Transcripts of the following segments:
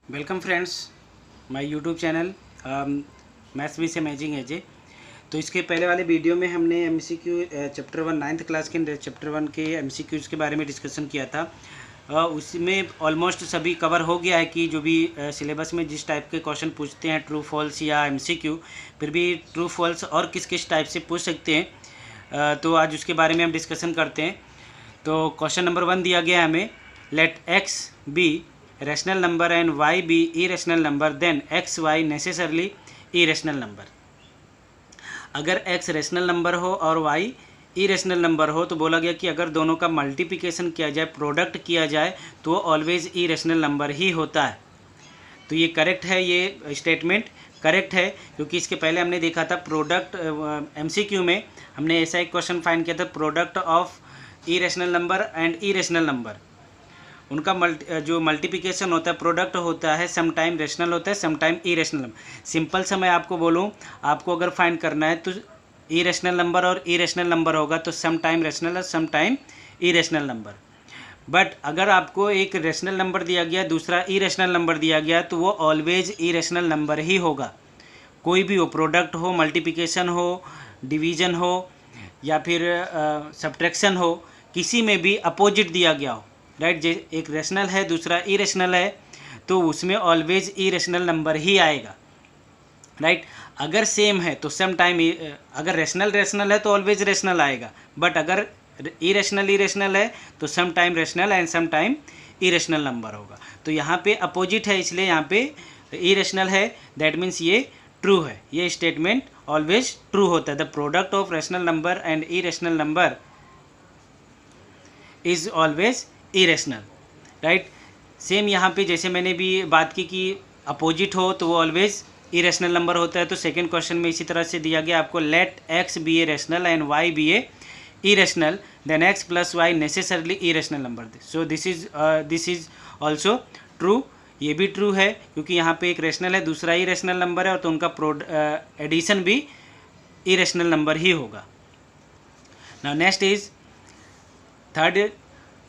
Welcome friends my YouTube channel maths with amazing AJ. तो इसके पहले वाले वीडियो में हमने एमसीक्यू चैप्टर 1 9th क्लास के चैप्टर 1 के एमसीक्यूज़ के बारे में डिस्कशन किया था। उसमें ऑलमोस्ट सभी कवर हो गया है कि जो भी सिलेबस में जिस टाइप के क्वेश्चन पूछते हैं ट्रू फॉल्स या एमसीक्यू, फिर भी ट्रू फॉल्स और किस किस टाइप से पूछ सकते हैं। तो आज उसके बारे में हम डिस्कशन करते हैं। तो क्वेश्चन नंबर 1 दिया गया है हमें, let x be rational number and y be irrational number, then x y necessarily irrational number. अगर एक्स रैशनल नंबर हो और वाई इरेशनल नंबर हो तो बोला गया कि अगर दोनों का मल्टीप्लिकेशन किया जाए, प्रोडक्ट किया जाए, तो वो ऑलवेज इरेशनल नंबर ही होता है। तो ये करेक्ट है, ये स्टेटमेंट करेक्ट है, क्योंकि इसके पहले हमने देखा था प्रोडक्ट एमसीक्यू में हमने ऐसा एक क्वेश्चन फाइंड किया था, product of irrational number and irrational number. उनका जो मल्टीप्लिकेशन होता है, प्रोडक्ट होता है, सम टाइम रेशनल होता है, सम टाइम इरेशनल। सिंपल सा मैं आपको बोलूँ, आपको अगर फाइंड करना है तो इरेशनल नंबर और इरेशनल नंबर होगा तो सम टाइम रेशनल और some time irrational number. But अगर आपको एक रेशनल नंबर दिया गया, दूसरा इरेशनल नंबर दिया गया, तो वो ऑलवेज इरेशनल नंबर ही होगा। कोई भी हो, प्रोडक्ट हो, मल्टीप्लिकेशन हो, डिवीजन हो या फिर सब्ट्रैक्शन हो, किसी में भी अपोजिट दिया गया हो, राइट। एक रेशनल है, दूसरा इरेशनल है, तो उसमें ऑलवेज इरेशनल नंबर ही आएगा, राइट। अगर सेम है तो सम टाइम, अगर रेशनल है तो ऑलवेज रेशनल आएगा, बट अगर इरेशनल है तो some time rational and some time irrational number होगा। तो यहाँ पे अपोजिट है, इसलिए यहाँ पे इरेशनल है, दैट मीन्स ये ट्रू है। ये स्टेटमेंट ऑलवेज ट्रू होता है। The product of rational number and irrational number is always irrational, right. Same यहाँ पे जैसे मैंने भी बात की कि अपोजिट हो तो वो ऑलवेज इरेशनल नंबर होता है। तो सेकंड क्वेश्चन में इसी तरह से दिया गया आपको, let x be a rational and y be a irrational, then x plus y necessarily irrational number. So this is also true. ये भी ट्रू है क्योंकि यहाँ पे एक रेशनल है, दूसरा इरेशनल नंबर है, और तो उनका एडिशन भी इरेशनल नंबर ही होगा। Now next is third,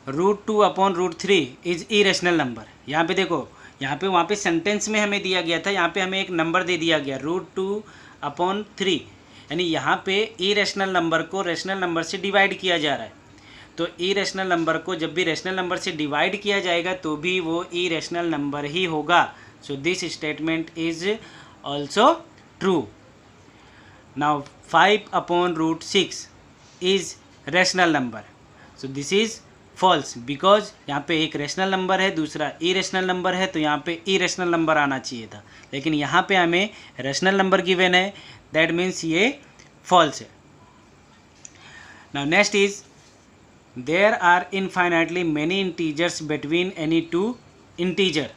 √2/√3 is irrational number. यहाँ पे देखो, यहाँ पे वहाँ पे सेंटेंस में हमें दिया गया था, यहाँ पे हमें एक नंबर दे दिया गया √2/3, यानी यहाँ पे इरेशनल नंबर को रेशनल नंबर से डिवाइड किया जा रहा है। तो इरेशनल नंबर को जब भी रेशनल नंबर से डिवाइड किया जाएगा तो भी वो इरेशनल नंबर ही होगा। So this statement is also true. Now 5/√6 is rational number. So this is false, because यहाँ पे एक रेशनल नंबर है, दूसरा इरेशनल नंबर है, तो यहाँ पे इरेशनल नंबर आना चाहिए था, लेकिन यहाँ पे हमें रेशनल नंबर गिवन है, दैट मीन्स ये फॉल्स है। Now next is, there are infinitely many integers between any two integer.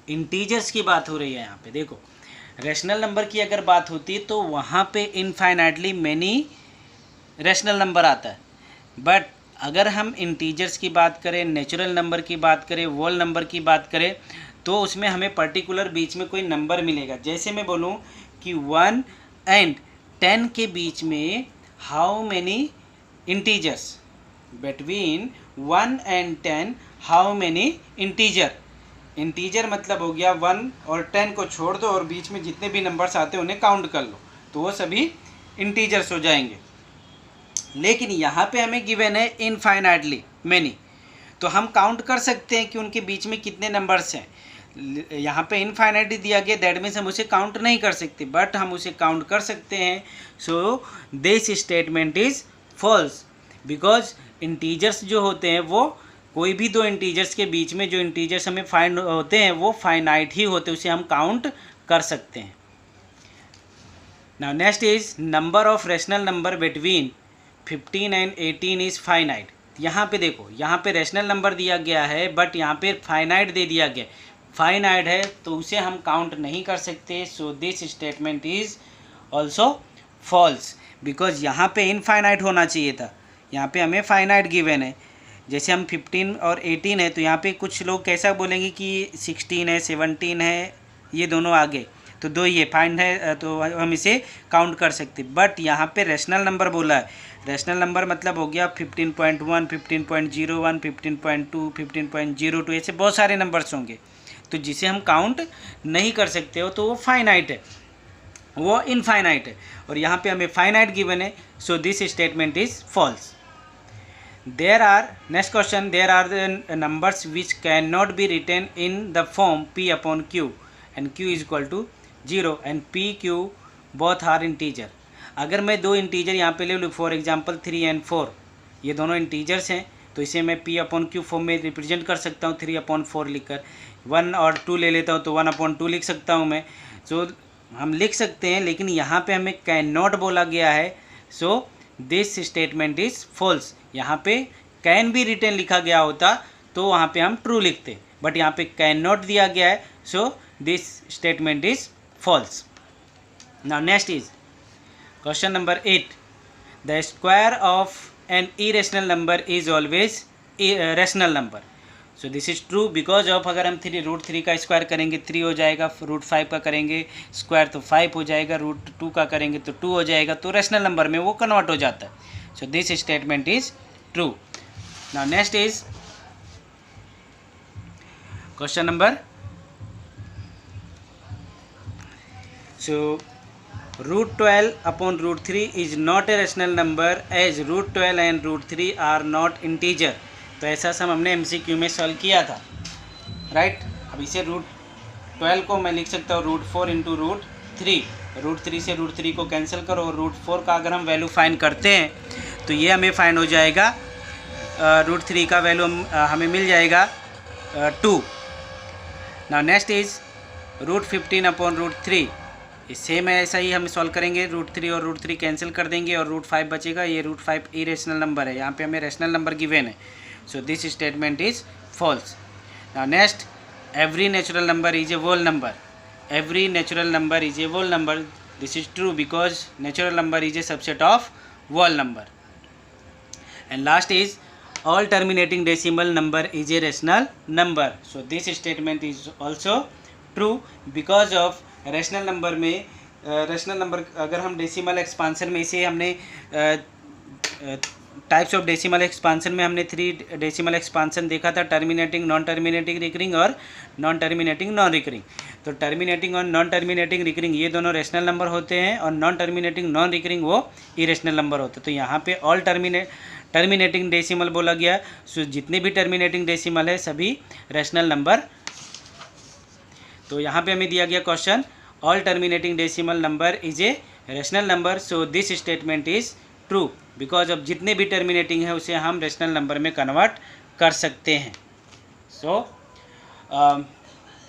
Integers की बात हो रही है यहाँ पे। देखो, रेशनल नंबर की अगर बात होती तो वहाँ पे इनफाइनाइटली मैनी रेशनल नंबर आता है, बट अगर हम इंटीजर्स की बात करें, नेचुरल नंबर की बात करें, होल नंबर की बात करें, तो उसमें हमें पर्टिकुलर बीच में कोई नंबर मिलेगा। जैसे मैं बोलूँ कि 1 एंड 10 के बीच में how many integers, between 1 and 10 how many integer. Integer मतलब हो गया 1 और 10 को छोड़ दो और बीच में जितने भी नंबर्स आते हैं उन्हें काउंट कर लो, तो वो सभी इंटीजर्स हो जाएंगे। लेकिन यहाँ पे हमें गिवन है इनफाइनाइटली मैनी, तो हम काउंट कर सकते हैं कि उनके बीच में कितने नंबर्स हैं। यहाँ पे इनफाइनाइटली दिया गया, दैट मीन्स हम उसे काउंट नहीं कर सकते, बट हम उसे काउंट कर सकते हैं। So this statement is false, because integers जो होते हैं वो कोई भी दो इंटीजर्स के बीच में जो इंटीजर्स हमें फाइंड होते हैं वो फाइनाइट ही होते हैं, उसे हम काउंट कर सकते हैं। Now next is, number of rational number between 15 and 18 is finite. यहाँ पे देखो, यहाँ पे रेशनल नंबर दिया गया है, बट यहाँ पे फाइनाइट दे दिया गया। फाइनाइट है तो उसे हम काउंट नहीं कर सकते। So this statement is also false, because यहाँ पे इनफाइनाइट होना चाहिए था, यहाँ पे हमें फाइनाइट गिवन है। जैसे हम 15 और 18 है, तो यहाँ पे कुछ लोग कैसा बोलेंगे कि 16 है, 17 है, ये दोनों आगे, तो दो ये फाइंड है, तो हम इसे काउंट कर सकते। बट यहाँ पे रेशनल नंबर बोला है, रेशनल नंबर मतलब हो गया 15.1, 15.01, 15.2, 15.02, ऐसे बहुत सारे नंबर्स होंगे। तो जिसे हम काउंट नहीं कर सकते हो तो वो फाइनाइट है, वो इनफाइनाइट है, और यहाँ पे हमें फाइनाइट गिवन है, so this statement is false. There are, next question, there are the numbers which cannot be written in the form p upon q and q is equal to 0 and p q both are integer। अगर मैं दो integer यहाँ पे ले लूँ, for example 3 and 4, ये दोनों integers हैं, तो इसे मैं p अपॉन q फॉर्म में रिप्रेजेंट कर सकता हूँ 3 अपॉन 4 लिखकर। 1 और 2 ले लेता हूँ तो 1 अपॉन 2 लिख सकता हूँ मैं। सो हम लिख सकते हैं, लेकिन यहाँ पे हमें कैन नॉट बोला गया है, so this statement is false. यहाँ पे कैन बी रिटन लिखा गया होता तो वहाँ पे हम ट्रू लिखते, बट यहाँ पे कैन नॉट दिया गया है, so this statement is false. Now next is question number 8, the square of an irrational number is always rational number. So this is true because of, अगर हम √3 का स्क्वायर करेंगे 3 हो जाएगा, √5 का करेंगे स्क्वायर तो 5 हो जाएगा, √2 का करेंगे तो 2 हो जाएगा, तो रेशनल नंबर में वो कन्वर्ट हो जाता है। So this statement is true. Now next is question number, so √12 upon √3 is not a rational number as √12 and √3 are not integer। तो ऐसा सब हमने MCQ में सॉल्व किया था, राइट। अब इसे √12 को मैं लिख सकता हूँ √4 इंटू √3, √3 से √3 को कैंसिल करो, और √4 का अगर हम वैल्यू फाइंड करते हैं तो ये हमें फाइंड हो जाएगा, √3 का वैल्यू हमें मिल जाएगा 2। Now next is √15 upon √3, same है, ऐसा ही हम सॉल्व करेंगे, √3 और √3 कैंसिल कर देंगे और √5 बचेगा। ये √5 इरेशनल नंबर है, यहाँ पे हमें रेशनल नंबर गिवन है, so this statement is false. Now next, every natural number is a whole number, every natural number is a whole number, this is true because natural number is a subset of whole number. And last is all terminating decimal number is a rational number, so this statement is also true because of rational number में rational number, अगर हम decimal expansion में इसे हमने types of decimal expansion में हमने 3 decimal expansion देखा था, टर्मिनेटिंग, नॉन टर्मिनेटिंग रिकरिंग और नॉन टर्मिनेटिंग नॉन रिकरिंग। तो टर्मिनेटिंग और नॉन टर्मिनेटिंग रिकरिंग ये दोनों रेशनल नंबर होते हैं, और नॉन टर्मिनेटिंग नॉन रिकरिंग वो इरेशनल नंबर होते हैं। तो यहाँ पे ऑल टर्मिनेटिंग डेसिमल बोला गया, सो जितने भी टर्मिनेटिंग डेसिमल है सभी रेशनल नंबर। तो यहाँ पे हमें दिया गया question, all terminating decimal number is a rational number, so this statement is true because अब जितने भी टर्मिनेटिंग है उसे हम रेशनल नंबर में कन्वर्ट कर सकते हैं। सो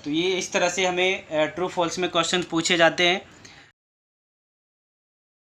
तो ये इस तरह से हमें ट्रू फॉल्स में क्वेश्चन पूछे जाते हैं।